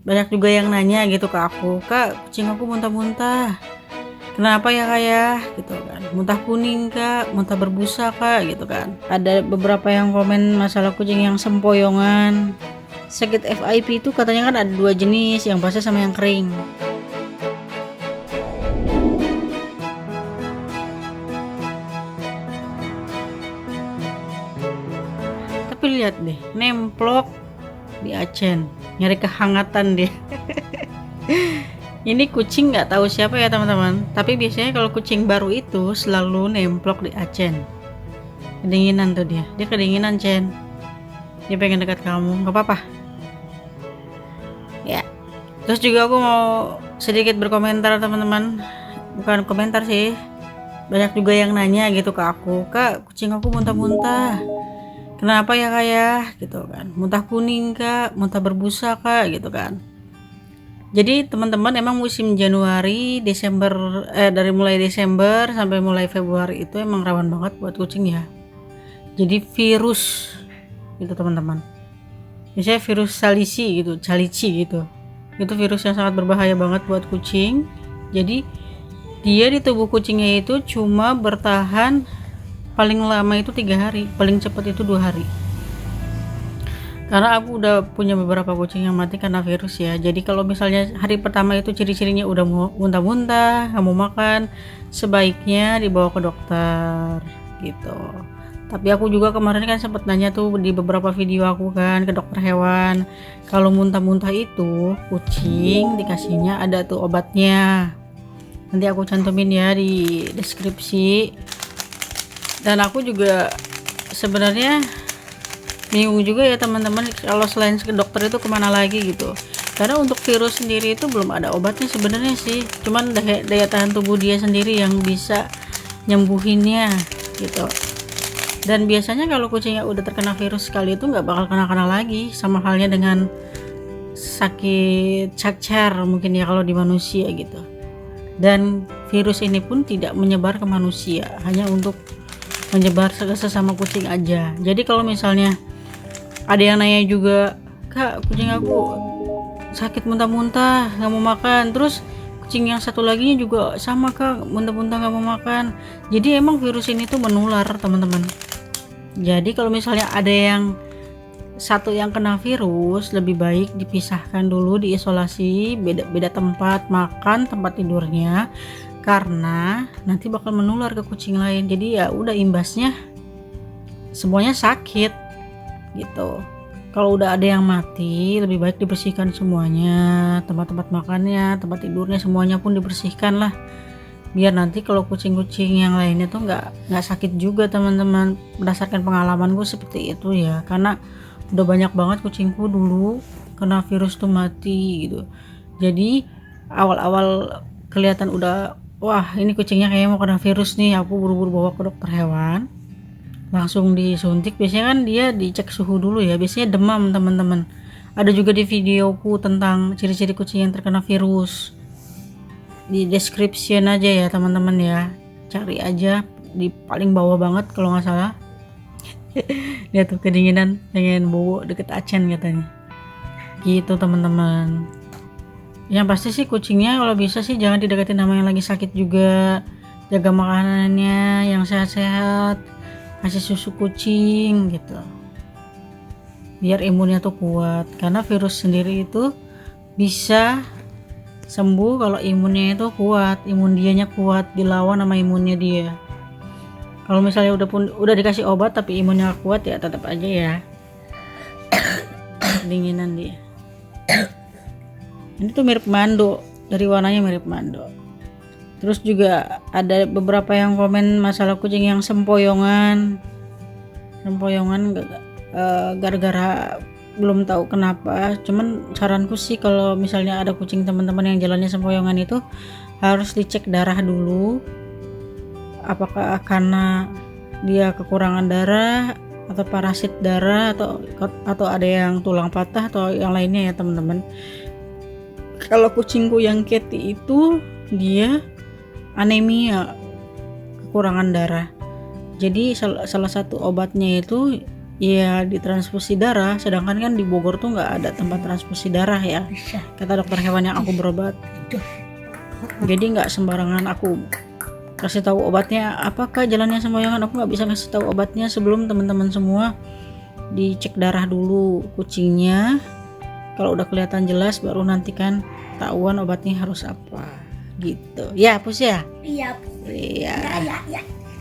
banyak juga yang nanya gitu ke aku, "Kak, kucing aku muntah-muntah. Kenapa ya, Kak, ya?" Gitu kan. "Muntah kuning, Kak, muntah berbusa, Kak," gitu kan. Ada beberapa yang komen masalah kucing yang sempoyongan. Sakit FIP itu katanya kan ada 2 jenis, yang basah sama yang kering. Tapi lihat deh, nemplok di acen, nyari kehangatan dia. Ini kucing nggak tahu siapa ya teman-teman, tapi biasanya kalau kucing baru itu selalu nemplok di acen. Kedinginan tuh dia kedinginan, Cen. Dia pengen dekat kamu, nggak apa-apa. Ya. Terus juga aku mau sedikit berkomentar teman-teman. Bukan komentar sih. Banyak juga yang nanya gitu ke aku, "Kak, kucing aku muntah-muntah. Kenapa ya, Kak, ya?" Gitu kan. "Muntah kuning, Kak, muntah berbusa, Kak," gitu kan. Jadi teman-teman emang musim Januari, Desember, dari mulai Desember sampai mulai Februari itu emang rawan banget buat kucing ya. Jadi virus gitu teman-teman. Misalnya virus calici gitu. Itu virus yang sangat berbahaya banget buat kucing. Jadi dia di tubuh kucingnya itu cuma bertahan paling lama itu 3 hari, paling cepat itu 2 hari. Karena aku udah punya beberapa kucing yang mati karena virus ya. Jadi kalau misalnya hari pertama itu ciri-cirinya udah muntah-muntah, nggak mau makan, sebaiknya dibawa ke dokter gitu. Tapi aku juga kemarin kan sempat nanya tuh di beberapa video aku kan ke dokter hewan, kalau muntah-muntah itu kucing dikasihnya ada tuh obatnya. Nanti aku cantumin ya di deskripsi. Dan aku juga sebenarnya bingung juga ya teman-teman, kalau selain ke dokter itu kemana lagi gitu. Karena untuk virus sendiri itu belum ada obatnya sebenarnya sih, cuman daya tahan tubuh dia sendiri yang bisa nyembuhinnya gitu. Dan biasanya kalau kucingnya udah terkena virus sekali itu nggak bakal kena lagi, sama halnya dengan sakit cacar mungkin ya kalau di manusia gitu. Dan virus ini pun tidak menyebar ke manusia, hanya untuk menyebar ke sesama kucing aja. Jadi kalau misalnya ada yang nanya juga, "Kak, kucing aku sakit muntah-muntah, nggak mau makan." Terus kucing yang satu lagi juga sama, "Kak, muntah-muntah nggak mau makan." Jadi emang virus ini tuh menular teman-teman. Jadi kalau misalnya ada yang satu yang kena virus, lebih baik dipisahkan dulu, diisolasi, beda tempat makan, tempat tidurnya, karena nanti bakal menular ke kucing lain. Jadi ya udah, imbasnya semuanya sakit gitu. Kalau udah ada yang mati, lebih baik dibersihkan semuanya, tempat-tempat makannya, tempat tidurnya, semuanya pun dibersihkan lah, biar nanti kalau kucing-kucing yang lainnya tuh nggak sakit juga teman-teman. Berdasarkan pengalamanku seperti itu ya, karena udah banyak banget kucingku dulu kena virus tuh mati gitu. Jadi awal-awal kelihatan udah, wah ini kucingnya kayaknya mau kena virus nih, aku buru-buru bawa ke dokter hewan, langsung disuntik. Biasanya kan dia dicek suhu dulu ya, biasanya demam teman-teman. Ada juga di videoku tentang ciri-ciri kucing yang terkena virus, di description aja ya teman-teman ya, cari aja di paling bawah banget kalau nggak salah. Dia tuh kedinginan, pengen bobo deket acen katanya gitu teman-teman. Yang pasti sih kucingnya kalau bisa sih jangan dideketin sama yang lagi sakit juga. Jaga makanannya yang sehat-sehat, kasih susu kucing gitu, biar imunnya tuh kuat. Karena virus sendiri itu bisa sembuh kalau imunnya itu kuat, imun dianya kuat, dilawan sama imunnya dia. Kalau misalnya udah dikasih obat tapi imunnya kuat, ya tetap aja ya kedinginan dia. Ini tuh mirip mando, dari warnanya mirip mando. Terus juga ada beberapa yang komen masalah kucing yang sempoyongan gara-gara belum tahu kenapa. Cuman saranku sih kalau misalnya ada kucing teman-teman yang jalannya sempoyongan itu harus dicek darah dulu, apakah karena dia kekurangan darah atau parasit darah atau ada yang tulang patah atau yang lainnya ya teman-teman. Kalau kucingku yang Cathy itu dia anemia, kekurangan darah. Jadi salah satu obatnya itu ya ditransfusi darah, sedangkan kan di Bogor tuh nggak ada tempat transfusi darah ya, kata dokter hewan yang aku berobat. Jadi nggak sembarangan aku kasih tahu obatnya. Apakah jalannya sembarangan? Aku nggak bisa kasih tahu obatnya sebelum teman-teman semua dicek darah dulu kucingnya. Kalau udah kelihatan jelas baru nanti kan tahuan obatnya harus apa gitu ya, Pus ya. Iya. Iya.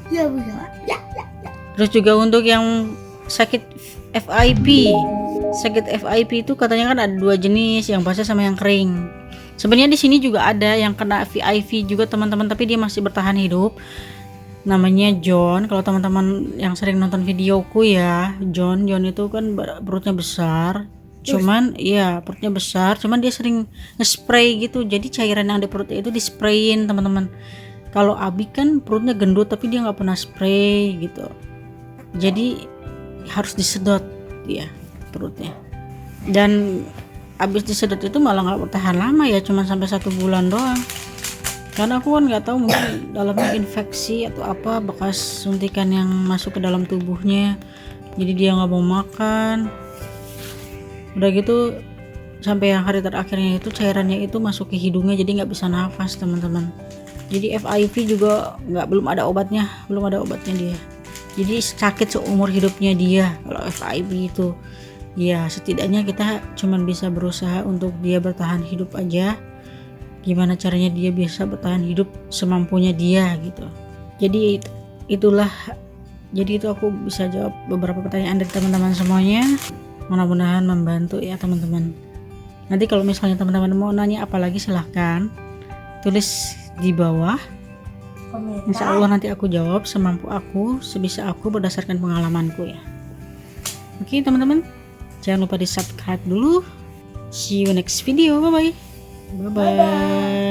Ya, Bu. Ya. Terus juga untuk yang sakit FIP. Sakit FIP itu katanya kan ada 2 jenis, yang basah sama yang kering. Sebenarnya di sini juga ada yang kena FIP juga teman-teman, tapi dia masih bertahan hidup. Namanya John. Kalau teman-teman yang sering nonton videoku ya, John itu kan perutnya besar. Cuman iya perutnya besar, cuman dia sering nge-spray gitu. Jadi cairan yang ada perutnya itu di-sprayin teman-teman. Kalau Abi kan perutnya gendut tapi dia nggak pernah spray gitu. Jadi harus disedot dia perutnya. Dan abis disedot itu malah nggak bertahan lama ya, cuma sampai 1 bulan doang. Karena aku kan nggak tahu, mungkin dalamnya infeksi atau apa bekas suntikan yang masuk ke dalam tubuhnya. Jadi dia nggak mau makan. Udah gitu sampai yang hari terakhirnya itu cairannya itu masuk ke hidungnya, jadi nggak bisa nafas teman-teman. Jadi FIV juga belum ada obatnya dia. Jadi sakit seumur hidupnya dia kalau FIV itu. Ya setidaknya kita cuman bisa berusaha untuk dia bertahan hidup aja. Gimana caranya dia bisa bertahan hidup semampunya dia gitu. Jadi itu aku bisa jawab beberapa pertanyaan dari teman-teman semuanya. Mudah-mudahan membantu ya teman-teman. Nanti kalau misalnya teman-teman mau nanya apa lagi silahkan tulis di bawah. Insya Allah nanti aku jawab semampu aku, sebisa aku berdasarkan pengalamanku ya. Oke teman-teman, jangan lupa di subscribe dulu. See you next video. Bye bye.